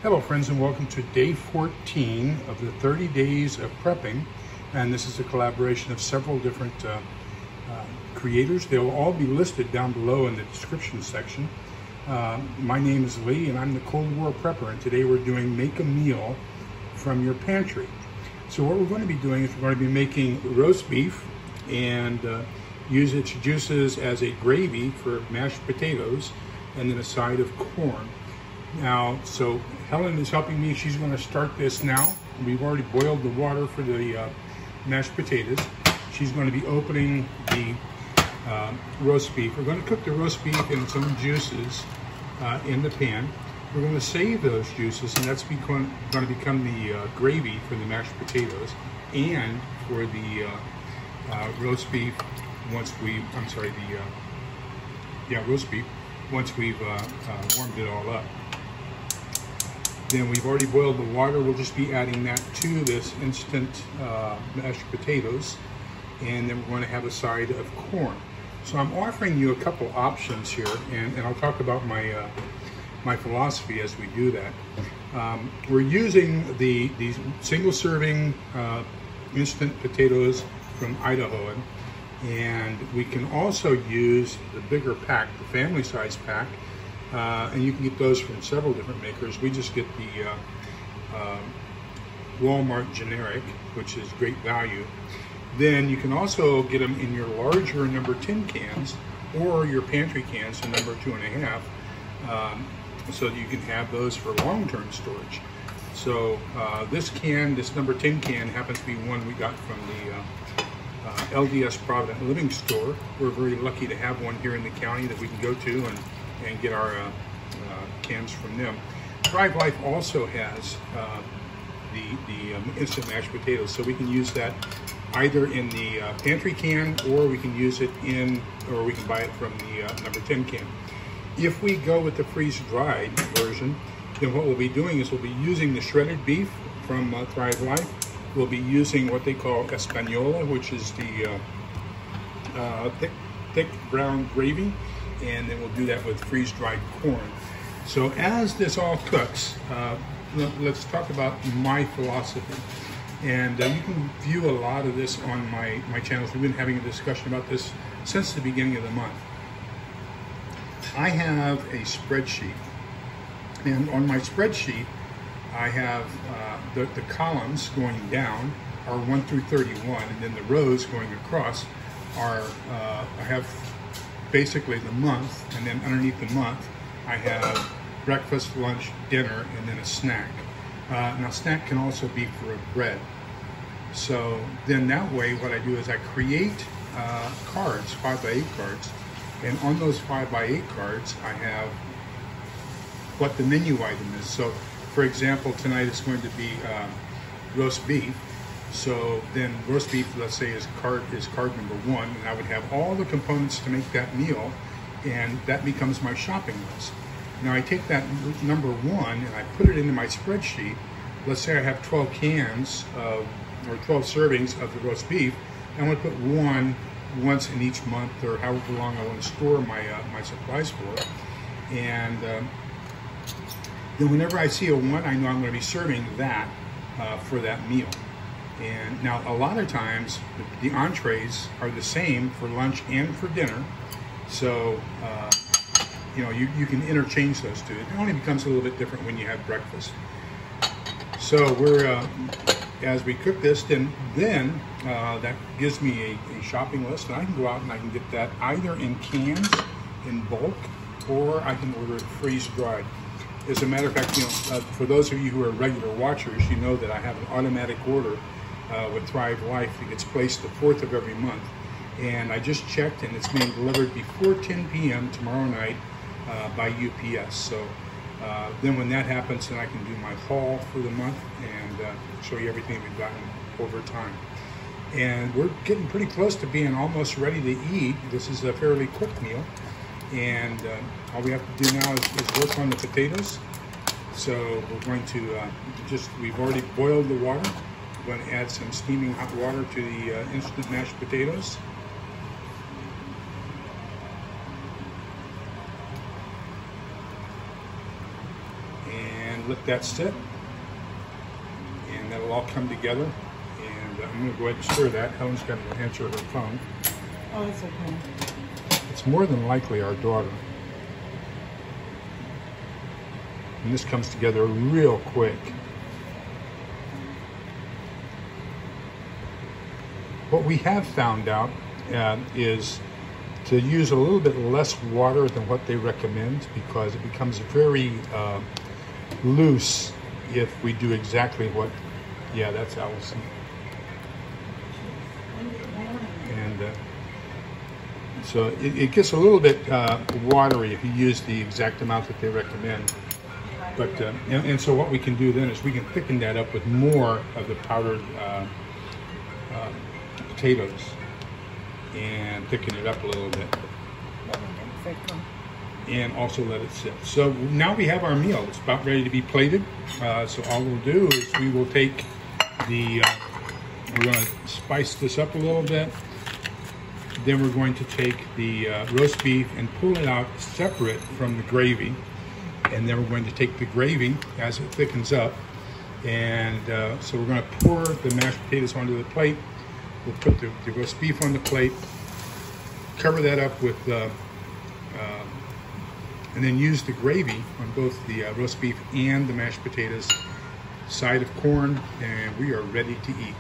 Hello friends, and welcome to day 14 of the 30 days of prepping. And this is a collaboration of several different creators. They'll all be listed down below in the description section. My name is Lee and I'm the Cold War Prepper, and today we're doing make a meal from your pantry. So what we're going to be doing is we're going to be making roast beef and use its juices as a gravy for mashed potatoes and then a side of corn. Now, so Helen is helping me. She's going to start this now. We've already boiled the water for the mashed potatoes. She's going to be opening the roast beef. We're going to cook the roast beef in its own juices in the pan. We're going to save those juices, and that's going to become the gravy for the mashed potatoes and for the roast beef once we, roast beef once we've warmed it all up. Then we've already boiled the water. We'll just be adding that to this instant mashed potatoes, and then we're going to have a side of corn. So I'm offering you a couple options here, and I'll talk about my my philosophy as we do that. We're using these single serving instant potatoes from Idaho, and we can also use the bigger pack, the family size pack. And you can get those from several different makers. We just get the Walmart generic, which is great value. Then you can also get them in your larger number 10 cans or your pantry cans, so number 2.5, so that you can have those for long-term storage. So this number 10 can happens to be one we got from the LDS Provident Living Store. We're very lucky to have one here in the county that we can go to and get our cans from them. Thrive Life also has the instant mashed potatoes, so we can use that either in the pantry can, or we can use it or we can buy it from the number 10 can. If we go with the freeze-dried version, then what we'll be doing is we'll be using the shredded beef from Thrive Life. We'll be using what they call Española, which is the thick brown gravy, and then we'll do that with freeze-dried corn. So as this all cooks, let's talk about my philosophy. And you can view a lot of this on my channels. We've been having a discussion about this since the beginning of the month. I have a spreadsheet, and on my spreadsheet, I have the columns going down are 1 through 31, and then the rows going across are, I have basically the month, and then underneath the month I have breakfast, lunch, dinner, and then a snack. Now snack can also be for a bread. So then that way what I do is I create cards, 5x8 cards, and on those 5x8 cards I have what the menu item is. So for example, tonight it's going to be roast beef. So then roast beef, let's say, is card number 1, and I would have all the components to make that meal, and that becomes my shopping list. Now I take that number 1 and I put it into my spreadsheet. Let's say I have 12 cans or 12 servings of the roast beef. I'm going to put one once in each month, or however long I want to store my my supplies for. And then whenever I see a 1, I know I'm going to be serving that for that meal. And now a lot of times the entrees are the same for lunch and for dinner, so you know, you can interchange those two. It only becomes a little bit different when you have breakfast. So we're as we cook this, then that gives me a shopping list, and I can go out and I can get that either in cans in bulk, or I can order it freeze-dried. As a matter of fact, you know, for those of you who are regular watchers, you know that I have an automatic order with Thrive Life that gets placed the 4th of every month, and I just checked, and it's being delivered before 10 p.m. tomorrow night by UPS. So then when that happens, then I can do my haul for the month and show you everything we've gotten over time. And we're getting pretty close to being almost ready to eat. This is a fairly quick meal, and all we have to do now is work on the potatoes. So we're going to we've already boiled the water. We're going to add some steaming hot water to the instant mashed potatoes. let that sit, and that'll all come together. And I'm going to go ahead and stir that. Helen's got to answer her phone. Oh, it's okay. It's more than likely our daughter. And this comes together real quick. What we have found out is to use a little bit less water than what they recommend, because it becomes very loose if we do exactly what, yeah, that's Allison. And so it gets a little bit watery if you use the exact amount that they recommend. But and so what we can do then is we can thicken that up with more of the powdered potatoes and thicken it up a little bit. And also let it sit. So now we have our meal. It's about ready to be plated. So all we'll do is we will take the, we're going to spice this up a little bit. Then we're going to take the roast beef and pull it out separate from the gravy. And then we're going to take the gravy as it thickens up. And so we're going to pour the mashed potatoes onto the plate. We'll put the roast beef on the plate, cover that up with, and then use the gravy on both the roast beef and the mashed potatoes, side of corn, and we are ready to eat.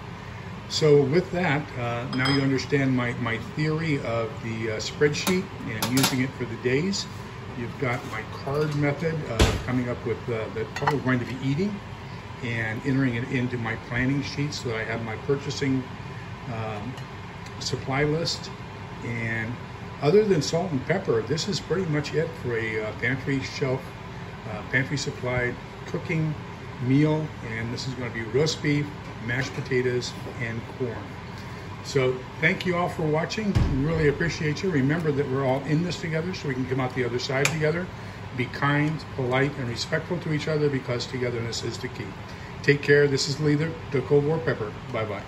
So with that, now you understand my theory of the spreadsheet and using it for the days. You've got my card method coming up with what we're going to be eating and entering it into my planning sheet so that I have my purchasing supply list. And other than salt and pepper, this is pretty much it for a pantry shelf, pantry supplied cooking meal. And this is going to be roast beef, mashed potatoes, and corn. So thank you all for watching. We really appreciate you. Remember that we're all in this together so we can come out the other side together. Be kind, polite, and respectful to each other, because togetherness is the key. Take care. This is Lee, the Cold War Pepper. Bye-bye.